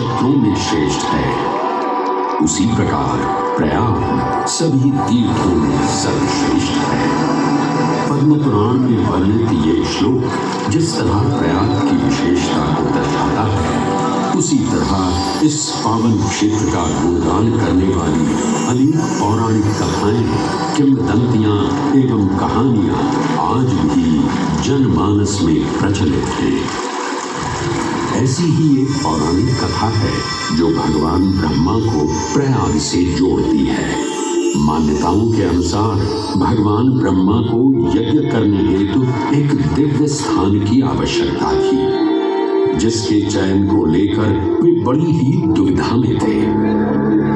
नक्षत्रों में श्रेष्ठ है, उसी प्रकार प्रयाग सभी तीर्थों में सर्वश्रेष्ठ है। पद्म पुराण में वर्णित ये श्लोक जिस तरह प्रयाग की विशेषता को दर्शाता है, उसी तरह इस पावन क्षेत्र का गुणगान करने वाली अनेक पौराणिक कथाएं, किंवदंतियां एवं कहानियां आज भी जनमानस में प्रचलित हैं। ऐसी ही एक पौराणिक कथा है जो भगवान ब्रह्मा को प्रयाग से जोड़ती है। मान्यताओं के अनुसार भगवान ब्रह्मा को यज्ञ करने हेतु एक दिव्य स्थान की आवश्यकता थी, जिसके चयन को लेकर वे बड़ी ही दुविधा में थे।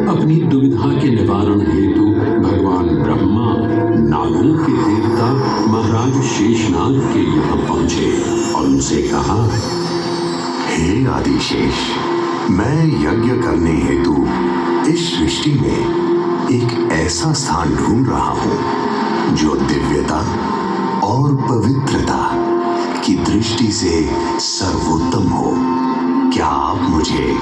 अपनी दुविधा के निवारण हेतु भगवान ब्रह्मा नागों के देवता महाराज शेषनाग के यहाँ पहुंचे और उनसे कहा, हे आदिशेष, मैं यज्ञ करने हेतु इस सृष्टि में एक ऐसा स्थान ढूंढ रहा हूं जो दिव्यता और पवित्रता की दृष्टि से सर्वोत्तम हो। क्या आप मुझे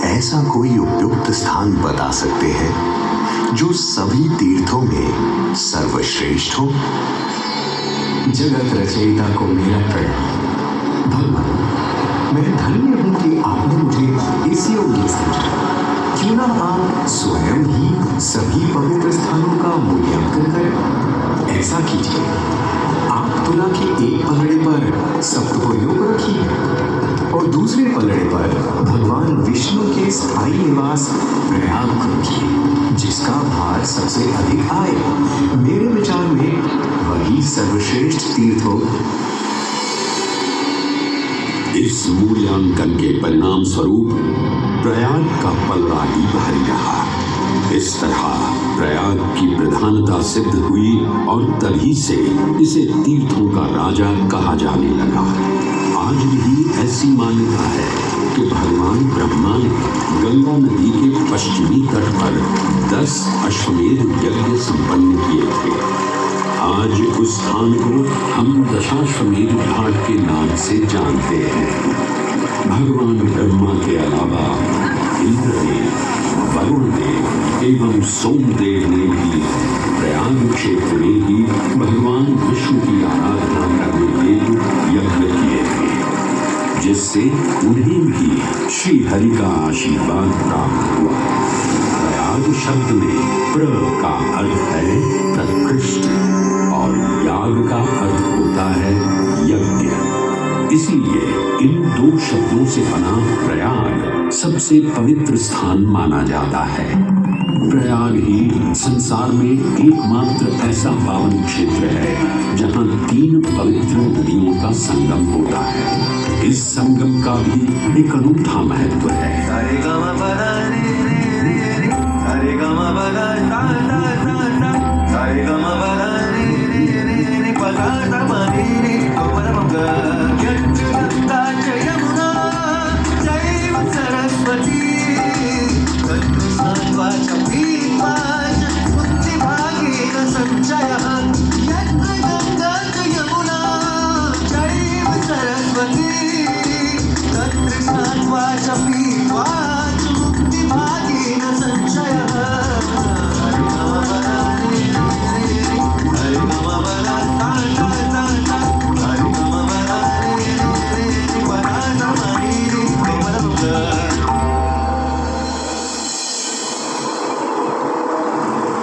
ऐसा कोई उपयुक्त स्थान बता सकते हैं जो सभी तीर्थों में सर्वश्रेष्ठ हो? जगत रचयिता को मेरा प्रणाम। भगवान, मैं धन्य हूं कि आपने मुझे इस योग्य समझा। क्यों ना आप स्वयं ही सभी पवित्र स्थानों का मूल्यांकन करें। ऐसा कीजिए, आप तुला के एक पलड़े पर सप्तपुरियों को रखिए और दूसरे पलड़े पर भगवान विष्णु के स्थायी निवास प्रयाग को रखिए, जिसका भार सबसे अधिक आए। मेरे विचार में वही सर्वश्रेष्ठ तीर्थ हो। इस मूल्यांकन के परिणाम स्वरूप प्रयाग का पलड़ा ही भारी रहा। इस तरह प्रयाग की प्रधानता सिद्ध हुई और तभी से इसे तीर्थों का राजा कहा जाने लगा। आज भी ऐसी मान्यता है कि भगवान ब्रह्मा ने गंगा नदी के पश्चिमी तट पर 10 अश्वमेध यज्ञ संपन्न किए थे। आज उस स्थान को हम दशाश्वमेध घाट के नाम से जानते हैं। भगवान ब्रह्मा के अलावा इंद्रदेव, वरुण देव एवं सोमदेव ने भी प्रयाग क्षेत्र में ही भगवान विष्णु की आराधना करने हेतु यज्ञ किए थे, जिससे उन्हें भी श्री हरि का आशीर्वाद प्राप्त हुआ। प्रयाग शब्द में प्र का अर्थ है प्रकृष्ट और याग का अर्थ होता है यज्ञ। इसलिए इन दो शब्दों से बना प्रयाग सबसे पवित्र स्थान माना जाता है। प्रयाग ही संसार में एकमात्र ऐसा पावन क्षेत्र है जहां 3 पवित्र नदियों का संगम होता है। इस संगम का भी एक अनूठा महत्व है।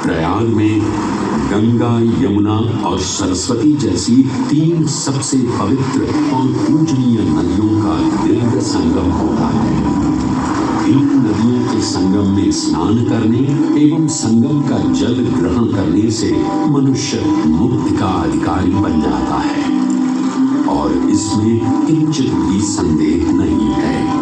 प्रयाग में गंगा, यमुना और सरस्वती जैसी 3 सबसे पवित्र और पूजनीय नदियों का दिव्य संगम होता है। इन नदियों के संगम में स्नान करने एवं संगम का जल ग्रहण करने से मनुष्य मुक्ति का अधिकारी बन जाता है और इसमें किंचित भी संदेह नहीं है।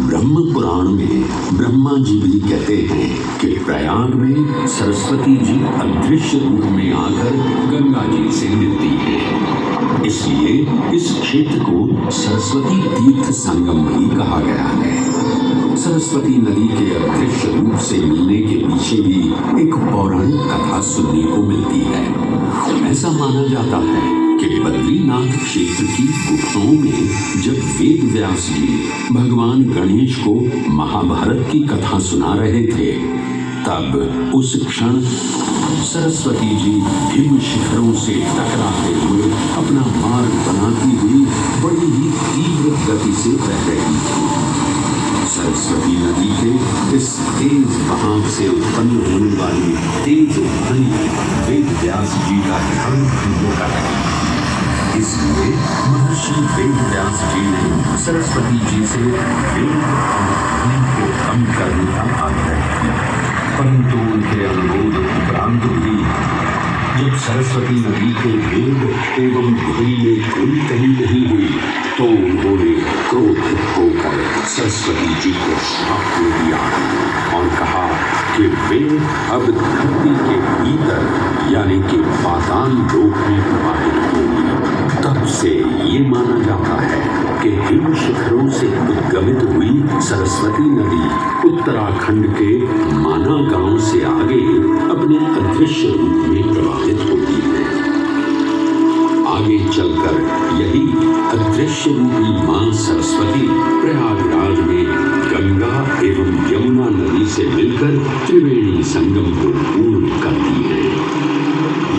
ब्रह्म पुराण में ब्रह्मा जी भी कहते हैं कि प्रयाग में सरस्वती जी अदृश्य रूप में आकर गंगा जी से मिलती है। इसलिए इस क्षेत्र को सरस्वती तीर्थ संगम भी कहा गया है। सरस्वती नदी के अदृश्य रूप से मिलने के पीछे भी एक पौराणिक कथा सुनने को मिलती है। ऐसा माना जाता है कि के बद्रीनाथ क्षेत्र की गुफाओं में जब वेद व्यास जी भगवान गणेश को महाभारत की कथा सुना रहे थे, तब उस क्षण सरस्वती जी हिम शिखरों से टकराते हुए अपना मार्ग बनाती हुई बड़ी ही तीव्र गति से बह रही थी। सरस्वती नदी के इस तेज बहाव से उत्पन्न होने वाली तेज ध्वनि वेद व्यास जी का ध्यान भंग कर रही। इसलिए महर्षि वेद व्यास जी ने सरस्वती जी से वेग और ध्वनि को कम करने का आग्रह किया, परंतु उनके अनुरोध उपरांत भी जब सरस्वती नदी के वेग एवं ध्वनि में कोई कमी नहीं हुई, तो उन्होंने क्रोधित होकर सरस्वती जी को श्राप दे दिया और कहा कि वे अब धरती के भीतर यानी कि पाताल लोक में प्रवाहित होंगी। तब से ये माना जाता है कि हिम शिखरों से उद्गमित हुई सरस्वती नदी उत्तराखंड के माना गांव से आगे अपने अदृश्य रूप में प्रवाहित होती है। आगे चलकर यही अदृश्य रूपी मां सरस्वती प्रयागराज में गंगा एवं यमुना नदी से मिलकर त्रिवेणी संगम को पूर्ण करती है।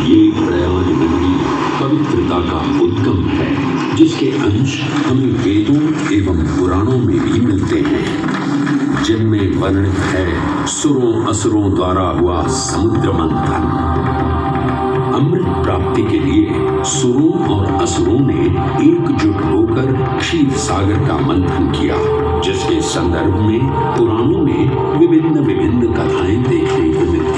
ये प्रयाग नदी पवित्रता का उद्गम है, जिसके अंश हमें वेदों एवं पुराणों में भी मिलते हैं, जिनमें वर्णित है सुरों असुरों द्वारा हुआ समुद्र मंथन। अमृत प्राप्ति के लिए सुरों और असुरों ने एकजुट होकर क्षीर सागर का मंथन किया, जिसके संदर्भ में पुराणों में विभिन्न कथाएं देखने को मिलती